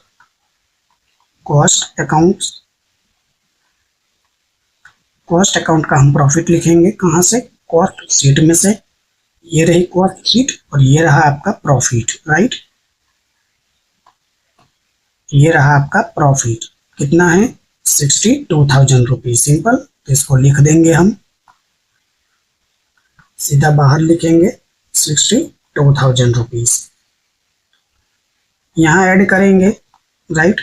cost account. Cost account का हम प्रॉफिट लिखेंगे कहाँ से, कॉस्ट शीट में से। ये रही कॉस्ट शीट और ये रहा आपका प्रॉफिट, राइट। ये रहा आपका प्रॉफिट, कितना है 62,000 रुपीज। सिंपल, तो इसको लिख देंगे हम, सीधा बाहर लिखेंगे 62,000 रुपीज। यहाँ ऐड करेंगे, राइट।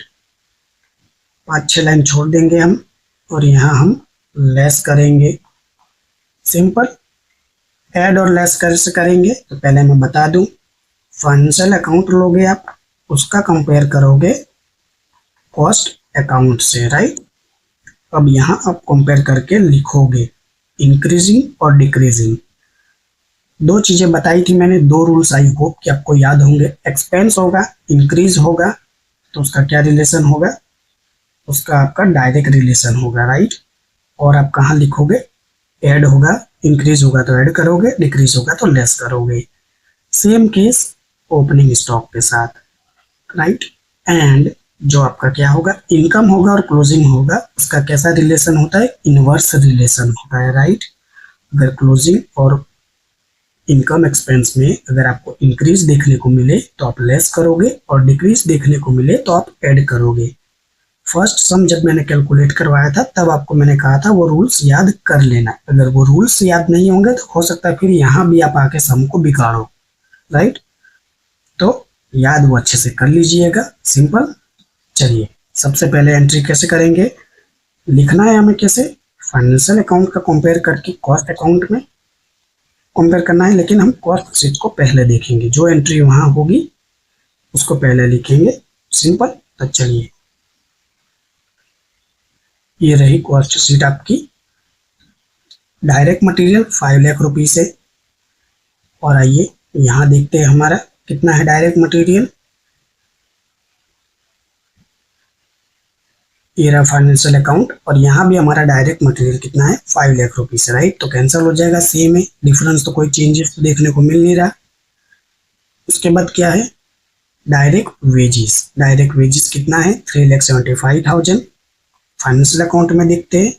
5-6 लाइन छोड़ देंगे हम और यहाँ हम लेस करेंगे। सिंपल, ऐड और लेस कैसे करेंगे, तो पहले मैं बता दूं, फाइनेंशियल अकाउंट लोगे आप, उसका कंपेयर करोगे कॉस्ट अकाउंट से, राइट। अब यहाँ आप कंपेयर करके लिखोगे इंक्रीजिंग और डिक्रीजिंग। 2 चीजें बताई थी मैंने, 2 रूल्स, आई होप कि आपको याद होंगे। एक्सपेंस होगा, इंक्रीज होगा तो उसका क्या रिलेशन होगा, उसका आपका डायरेक्ट रिलेशन होगा, राइट। और आप कहाँ लिखोगे, ऐड होगा, इंक्रीज होगा तो ऐड करोगे, डिक्रीज होगा तो लेस करोगे। सेम केस ओपनिंग स्टॉक के साथ, राइट। एंड जो आपका क्या होगा, इनकम होगा और क्लोजिंग होगा, उसका कैसा रिलेशन होता है, इनवर्स रिलेशन होता है, राइट। अगर क्लोजिंग और इनकम एक्सपेंस में अगर आपको इंक्रीज देखने को मिले तो आप लेस करोगे और डिक्रीज देखने को मिले तो आप ऐड करोगे। फर्स्ट सम जब मैंने कैलकुलेट करवाया था तब आपको मैंने कहा था वो रूल्स याद कर लेना। अगर वो रूल्स याद नहीं होंगे तो हो सकता है फिर यहाँ भी आप आके सम को बिगाड़ो, राइट। तो याद वो अच्छे से कर लीजिएगा। सिंपल। चलिए सबसे पहले एंट्री कैसे करेंगे, लिखना है हमें कैसे, फाइनेंशियल अकाउंट का कंपेयर करके कॉस्ट अकाउंट में कंपेयर करना है, लेकिन हम कॉस्ट शीट को पहले देखेंगे, जो एंट्री वहां होगी उसको पहले लिखेंगे। सिंपल। तो चलिए ये रही कॉस्ट शीट आपकी। डायरेक्ट मटेरियल 5 लाख रुपीस है। और आइए यहाँ देखते हैं हमारा कितना है डायरेक्ट मटेरियल। ये रहा फाइनेंशियल अकाउंट और यहाँ भी हमारा डायरेक्ट मटेरियल कितना है 5 लाख रुपीस, राइट। तो कैंसिल हो जाएगा, सेम है, डिफरेंस तो कोई चेंजेस तो देखने को मिल नहीं रहा। उसके बाद क्या है डायरेक्ट वेजेस। डायरेक्ट वेजेस कितना है 3,75,000। फाइनेंशियल अकाउंट में देखते हैं,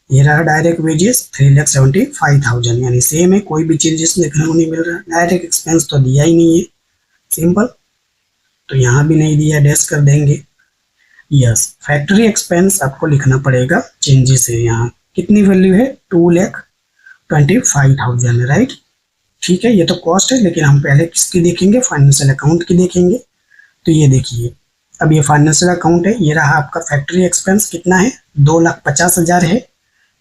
ये रहा डायरेक्ट वेजेस 3,75,000, यानी सेम है, कोई भी चेंजेस देखने को नहीं मिल रहा। डायरेक्ट एक्सपेंस तो दिया ही नहीं है, सिंपल, तो यहाँ भी नहीं दिया, डैश कर देंगे। यस, फैक्ट्री एक्सपेंस आपको लिखना पड़ेगा, चेंजेस है यहाँ, कितनी वैल्यू है 2,25,000, राइट। ठीक है, ये तो कॉस्ट है, लेकिन हम पहले किसकी देखेंगे, फाइनेंशियल अकाउंट की देखेंगे। तो ये देखिए, अब ये फाइनेंशियल अकाउंट है, ये रहा आपका फैक्ट्री एक्सपेंस कितना है 2,50,000 है।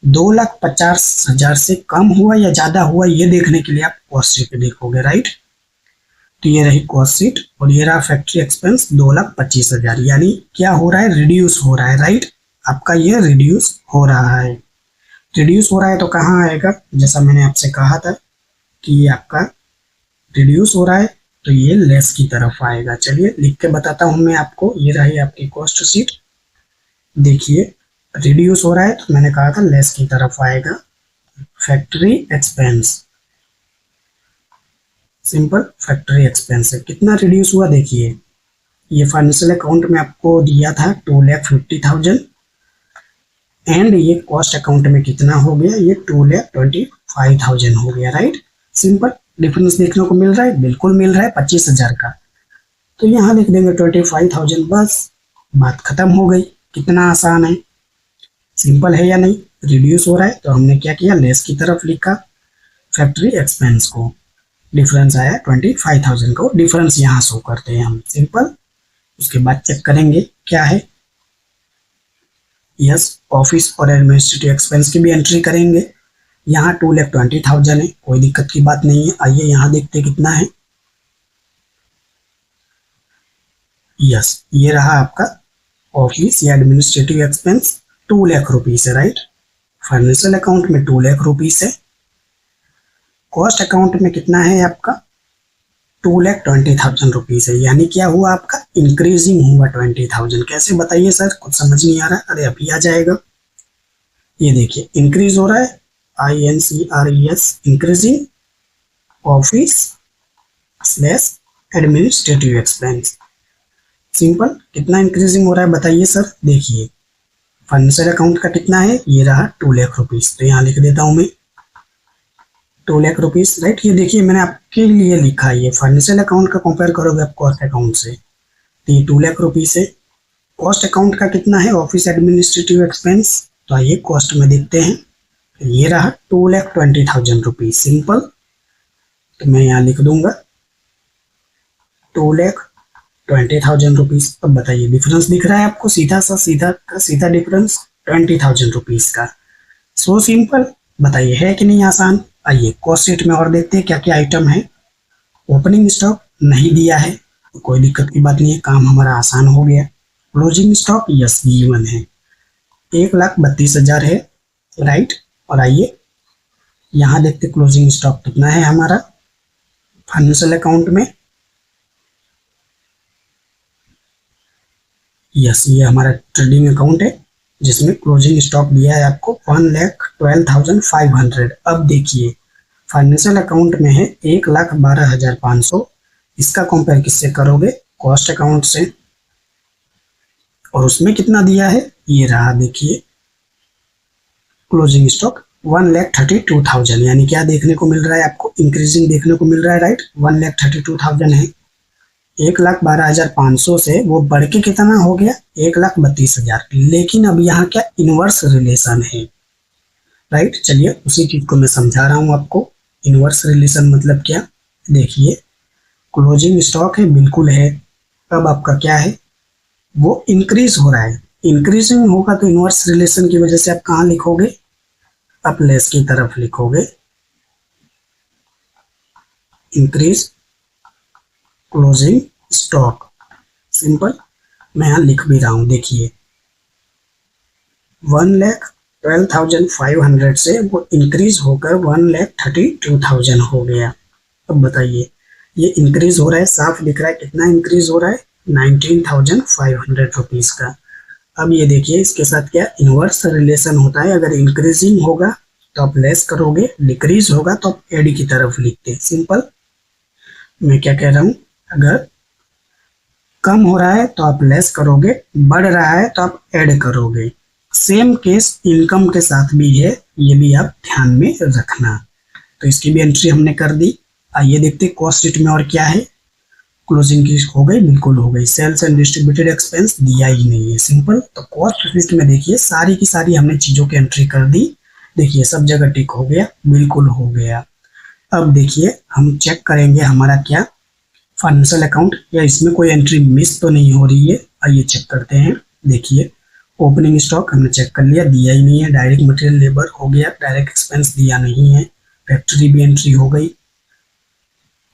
2,50,000 से कम हुआ या ज्यादा हुआ ये देखने के लिए आप कॉस्ट शीट देखोगे, राइट। तो ये रही कॉस्ट शीट और ये रहा फैक्ट्री एक्सपेंस 2,25,000, यानी क्या हो रहा है, रिड्यूस हो रहा है, राइट। आपका ये रिड्यूस हो रहा है। रिड्यूस हो रहा है तो कहाँ आएगा, जैसा मैंने आपसे कहा था कि ये आपका रिड्यूस हो रहा है तो ये लेस की तरफ आएगा। चलिए लिख के बताता हूं मैं आपको, ये रही आपकी कॉस्ट शीट। देखिए रिड्यूस हो रहा है तो मैंने कहा था लेस की तरफ आएगा। Factory expense, simple factory expense है, कितना रिड्यूस हुआ देखिए। ये फाइनेंशियल अकाउंट में आपको दिया था 2,50,000 एंड ये कॉस्ट अकाउंट में कितना हो गया, ये 2,25,000 हो गया, राइट। सिंपल, डिफरेंस देखने को मिल रहा है, बिल्कुल मिल रहा है 25,000 का। तो यहाँ लिख देंगे 25,000, बस बात खत्म हो गई। कितना आसान है, सिंपल है या नहीं। रिड्यूस हो रहा है तो हमने क्या किया, लेस की तरफ लिखा फैक्ट्री एक्सपेंस को, डिफरेंस आया 25,000 को, डिफरेंस यहाँ शो करते हैं हम, सिंपल। उसके बाद चेक करेंगे क्या है, यस, ऑफिस और एडमिनिस्ट्रेटिव एक्सपेंस की भी एंट्री करेंगे। यहाँ 2,20,000 है, कोई दिक्कत की बात नहीं है। आइए यहाँ देखते कितना है। यस, ये रहा आपका ऑफिस या एडमिनिस्ट्रेटिव एक्सपेंस 2 लाख रुपीस है, राइट। फाइनेंशियल अकाउंट में 2 लाख रुपीस है। कॉस्ट अकाउंट में कितना है आपका 2,20,000 रुपीस है, यानी क्या हुआ आपका इंक्रीजिंग हुआ 20,000। कैसे बताइए सर, कुछ समझ नहीं आ रहा। अरे अभी आ जाएगा, ये देखिए इंक्रीज हो रहा है, INCRES, increasing office slash administrative expense. Simple, कितना इंक्रीजिंग हो रहा है बताइए सर। देखिए फाइनेंशियल अकाउंट का कितना है, ये रहा 2 लाख रुपीस, तो यहाँ लिख देता हूं मैं 2 लाख रुपीस, राइट। ये देखिए मैंने आपके लिए लिखा है, ये फाइनेंशियल अकाउंट का कंपेयर करोगे आप कॉस्ट अकाउंट से, तो ये 2 लाख रुपीस है। कॉस्ट अकाउंट का कितना है, ऑफिस एडमिनिस्ट्रेटिव एक्सपेंस, तो आइए कॉस्ट में देखते हैं। ये रहा 2,20,000 रुपीज, सिंपल, तो मैं यहाँ लिख दूंगा 2,20,000 रुपीज। अब बताइए डिफरेंस दिख रहा है आपको, सीधा सा सीधा डिफरेंस 20,000 रुपीज का। सो सिंपल, बताइए है कि नहीं आसान। आइए कॉस्ट शीट में और देखते हैं क्या क्या आइटम है। ओपनिंग स्टॉक नहीं दिया है, कोई दिक्कत की बात नहीं है, काम हमारा आसान हो गया। क्लोजिंग स्टॉक यस गिवन है, 1,32,000 है, राइट। और आइए यहाँ देखते क्लोजिंग स्टॉक कितना है हमारा फाइनेंशियल अकाउंट में। यस, ये हमारा ट्रेडिंग अकाउंट है जिसमें क्लोजिंग स्टॉक दिया है आपको 1,12,500। अब देखिए फाइनेंशियल अकाउंट में है 1,12,500, इसका कंपेयर किससे करोगे, कॉस्ट अकाउंट से, और उसमें कितना दिया है, ये रहा देखिए क्लोजिंग स्टॉक 1,32,000, यानी क्या देखने को मिल रहा है आपको, इंक्रीजिंग देखने को मिल रहा है, राइट। 1,32,000 है, 1,12,500 से वो बढ़ के कितना हो गया 1,32,000। लेकिन अब यहाँ क्या इनवर्स रिलेशन है, राइट। चलिए उसी चीज को मैं समझा रहा हूँ आपको। इनवर्स रिलेशन मतलब क्या, देखिए क्लोजिंग स्टॉक है, बिल्कुल है। अब आपका क्या है, वो इंक्रीज हो रहा है, इंक्रीजिंग होगा तो इनवर्स रिलेशन की वजह से आप कहाँ लिखोगे, आप लेस की तरफ लिखोगे, इंक्रीज क्लोजिंग स्टॉक, सिंपल। मैं यहां लिख भी रहा हूं, देखिए 1,00,000 12,500 से वो इंक्रीज होकर 1,32,000 हो गया। अब बताइए, ये इंक्रीज हो रहा है, साफ दिख रहा है कितना इंक्रीज हो रहा है, 19,500 रुपीज का। अब ये देखिए इसके साथ क्या इनवर्स रिलेशन होता है, अगर इंक्रीजिंग होगा तो आप लेस करोगे, डिक्रीज होगा तो आप एड की तरफ लिखते। सिंपल। मैं क्या कह रहा हूं, अगर कम हो रहा है तो आप लेस करोगे, बढ़ रहा है तो आप ऐड करोगे। सेम केस इनकम के साथ भी है, ये भी आप ध्यान में रखना। तो इसकी भी एंट्री हमने कर दी। आइए देखते कॉस्ट शीट में और क्या है। क्लोजिंग की हो गई, बिल्कुल हो गई। सेल्स एंड डिस्ट्रीब्यूटेड एक्सपेंस दिया ही नहीं है। सिंपल। तो कॉस्ट शीट में देखिए सारी की सारी हमने चीजों की एंट्री कर दी। देखिए सब जगह टिक हो गया, बिल्कुल हो गया। अब देखिए हम चेक करेंगे हमारा क्या फाइनेंशियल अकाउंट, या इसमें कोई एंट्री मिस तो नहीं हो रही है। आइए चेक करते हैं। देखिए ओपनिंग स्टॉक हमने चेक कर लिया, दिया ही नहीं है। डायरेक्ट मटेरियल लेबर हो गया, डायरेक्ट एक्सपेंस दिया नहीं है। फैक्ट्री भी एंट्री हो गई,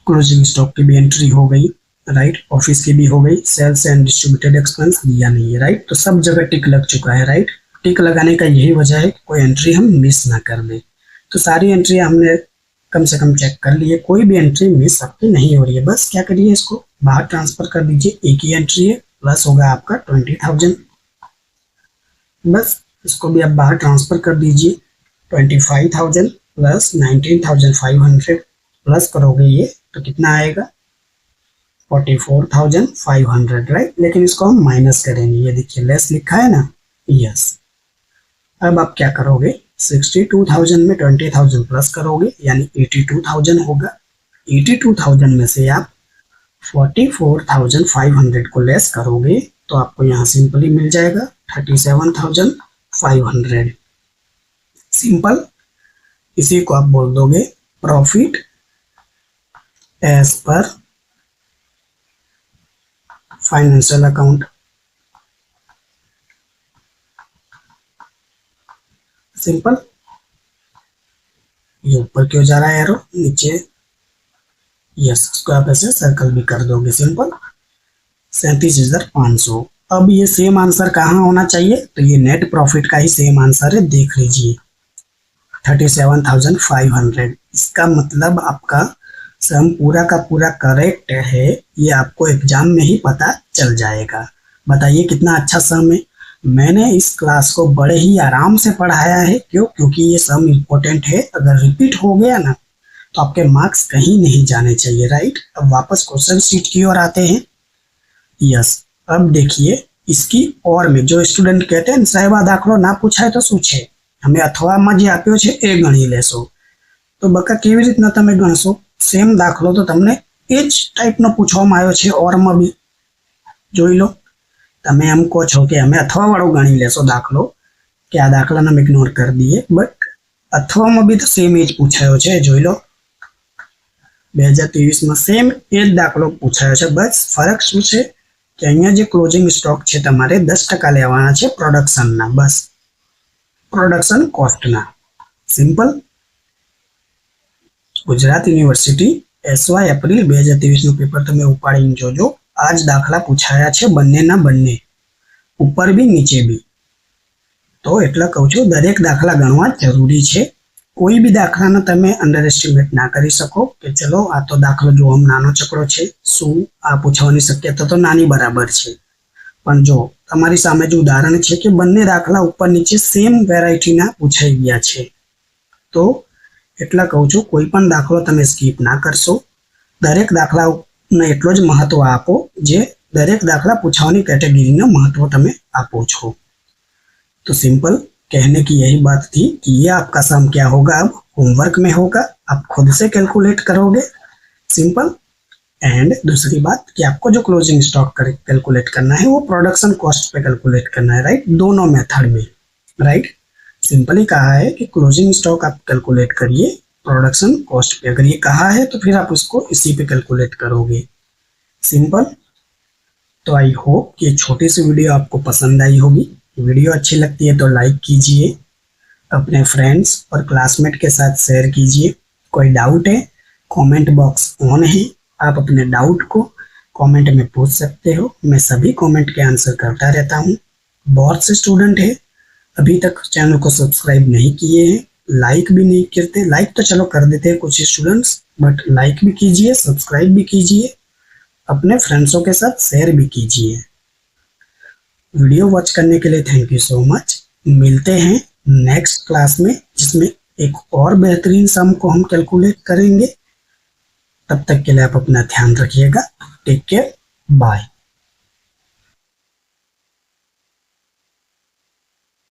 क्लोजिंग स्टॉक की भी एंट्री हो गई, राइट। ऑफिस की भी हो गई। सेल्स एंड डिस्ट्रीब्यूटेड एक्सपेंस दिया नहीं है, राइट। तो सब जगह टिक लग चुका है, राइट। टिक लगाने का यही वजह है कि कोई एंट्री हम मिस ना कर दे। तो सारी एंट्री हमने कम से कम चेक कर लिए, कोई भी एंट्री मिस आपकी नहीं हो रही है। बस क्या करिए, इसको बाहर ट्रांसफर कर दीजिए। एक ही एंट्री है, प्लस होगा आपका 20,000। बस इसको भी आप बाहर ट्रांसफर कर दीजिए। 25,000 प्लस 19,500 प्लस करोगे ये तो कितना आएगा, 44,500, राइट। लेकिन इसको हम माइनस करेंगे, ये देखिए लेस लिखा है ना, यस। अब आप क्या करोगे, 62,000 में 20,000 प्लस करोगे यानी 82,000 होगा। 82,000 में से आप 44,500 को लेस करोगे तो आपको यहाँ सिंपली मिल जाएगा 37,500। सिंपल। इसी को आप बोल दोगे profit as per financial account. Simple. ये ऊपर क्यों जा रहा है एरो, नीचे, यस। इसको आप ऐसे सर्कल भी कर दोगे। सिंपल। 37,500। अब ये सेम आंसर कहाँ होना चाहिए, तो ये नेट प्रॉफिट का ही सेम आंसर है, देख लीजिए 37,500। इसका मतलब आपका सम पूरा का पूरा करेक्ट है, ये आपको एग्जाम में ही पता चल जाएगा। बताइए कितना अच्छा सम है। मैंने इस क्लास को बड़े ही आराम से पढ़ाया है, क्यों, क्योंकि ये सम इम्पोर्टेंट है। अगर रिपीट हो गया ना तो आपके मार्क्स कहीं नहीं जाने चाहिए, राइट। अब वापस क्वेश्चन शीट की ओर आते हैं। यस। अब देखिए इसकी और में जो स्टूडेंट कहते हैं साहेबा दाखलो ना पूछा है तो सूछे, हमें અથવામાં જે આપ્યો છે એ ગણી લેશો। તો બકા કેવી રીતના તમે ગણશો, સેમ દાખલો તો તમને એ જ ટાઈપનો પૂછવામાં આવ્યો છે ઓરમાં બી, જોઈ લો। તમે એમ કહો છો કે અમે અથવાવાળો ગણી લેશો દાખલો, કે આ દાખલાને અમે ઇગ્નોર કરી દઈએ, બટ અથવામાં બી તો સેમ એ જ પૂછાયો છે, જોઈ લો। 2023 માં સેમ એ જ દાખલો પૂછાયો છે, બસ ફરક શું છે કે અહીંયા જે ક્લોઝિંગ સ્ટોક છે તમારે 10% લેવાના છે પ્રોડક્શનના, બસ પ્રોડક્શન કોસ્ટના। Simple. Gujarat university SY April 2023 નું પેપર તમે ઉપાડીને જોજો, આ જ દાખલા પૂછાયા છે બંનેના બંને, ઉપર બી નીચે બી। તો એટલે કહું છું દરેક દાખલા ગણવા જરૂરી છે। કોઈ બી દાખલાને તમે અંડર એસ્ટિમેટ ના કરી શકો કે ચલો આ તો દાખલો જો આમ નાનો ચકડો છે, શું આ પૂછવાની શક્યતા તો નાની બરાબર છે, પણ જો તમારી સામે જે ઉદાહરણ છે કે બંને દાખલા ઉપર નીચે સેમ વેરાયટીના પૂછાઈ ગયા છે, તો એટલા કહું છું કોઈ પણ દાખલો તમે સ્કીપ ના કરશો। દરેક દાખલાને એટલો જ મહત્વ આપો જે દરેક દાખલા પૂછવાની કેટેગરીને મહત્વ તમે આપો છો। तो सिंपल कहने की यही बात थी कि ये आपका सम क्या होगा, अब होमवर्क में होगा, आप खुद से कैलकुलेट करोगे। सिंपल। एंड दूसरी बात कि आपको जो क्लोजिंग स्टॉक कैलकुलेट करना है वो प्रोडक्शन कॉस्ट पे कैलकुलेट करना है, राइट, दोनों मेथड में, राइट। सिंपली कहा है कि क्लोजिंग स्टॉक आप कैलकुलेट करिए प्रोडक्शन कॉस्ट पे, अगर ये कहा है तो फिर आप उसको इसी पे कैलकुलेट करोगे। सिंपल। तो आई होप कि छोटी सी वीडियो आपको पसंद आई होगी। वीडियो अच्छी लगती है तो लाइक कीजिए, अपने फ्रेंड्स और क्लासमेट के साथ शेयर कीजिए। कोई डाउट है कमेंट बॉक्स ऑन है, आप अपने डाउट को कमेंट में पूछ सकते हो, मैं सभी कमेंट के आंसर करता रहता हूँ। बहुत से स्टूडेंट है अभी तक चैनल को सब्सक्राइब नहीं किए हैं, लाइक भी नहीं करते, लाइक तो चलो कर देते हैं कुछ स्टूडेंट्स, बट लाइक भी कीजिए, सब्सक्राइब भी कीजिए, अपने फ्रेंड्सों के साथ शेयर भी कीजिए। वीडियो वॉच करने के लिए थैंक यू सो मच। मिलते हैं नेक्स्ट क्लास में, जिसमें एक और बेहतरीन सम को हम कैलकुलेट करेंगे। तब तक के लिए आप अपना ध्यान रखिएगा। Take care, bye.